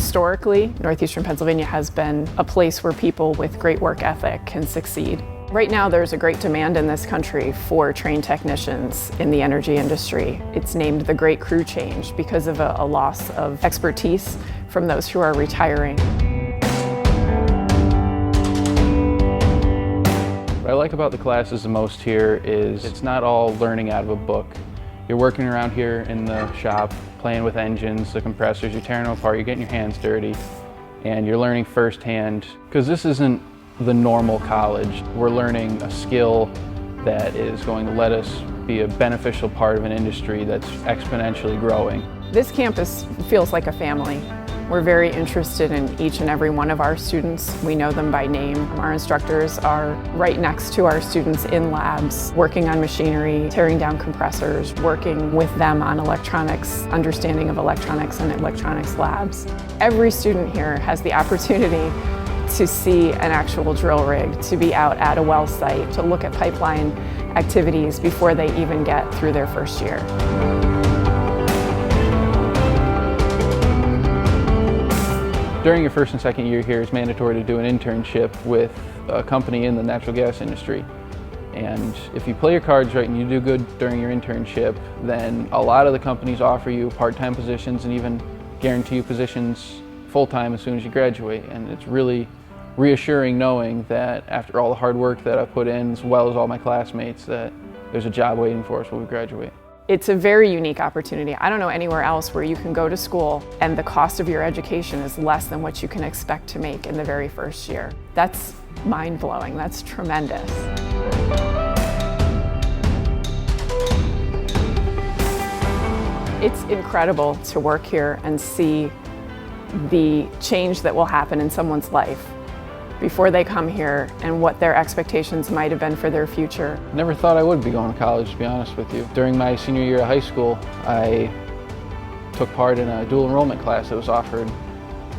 Historically, northeastern Pennsylvania has been a place where people with great work ethic can succeed. Right now, there's a great demand in this country for trained technicians in the energy industry. It's named the Great Crew Change because of a loss of expertise from those who are retiring. What I like about the classes the most here is it's not all learning out of a book. You're working around here in the shop, playing with engines, the compressors, you're tearing them apart, you're getting your hands dirty, and you're learning firsthand. Because this isn't the normal college. We're learning a skill that is going to let us be a beneficial part of an industry that's exponentially growing. This campus feels like a family. We're very interested in each and every one of our students. We know them by name. Our instructors are right next to our students in labs, working on machinery, tearing down compressors, working with them on electronics, understanding of electronics and electronics labs. Every student here has the opportunity to see an actual drill rig, to be out at a well site, to look at pipeline activities before they even get through their first year. During your first and second year here, it's mandatory to do an internship with a company in the natural gas industry. And if you play your cards right and you do good during your internship, then a lot of the companies offer you part-time positions and even guarantee you positions full-time as soon as you graduate. And it's really reassuring knowing that after all the hard work that I put in, as well as all my classmates, that there's a job waiting for us when we graduate. It's a very unique opportunity. I don't know anywhere else where you can go to school and the cost of your education is less than what you can expect to make in the very first year. That's mind-blowing. That's tremendous. It's incredible to work here and see the change that will happen in someone's life before they come here and what their expectations might have been for their future. Never thought I would be going to college, to be honest with you. During my senior year of high school, I took part in a dual enrollment class that was offered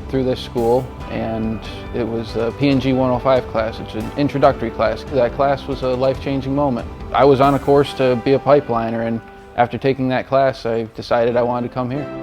through this school, and it was the PNG 105 class. It's an introductory class. That class was a life-changing moment. I was on a course to be a pipeliner, and after taking that class, I decided I wanted to come here.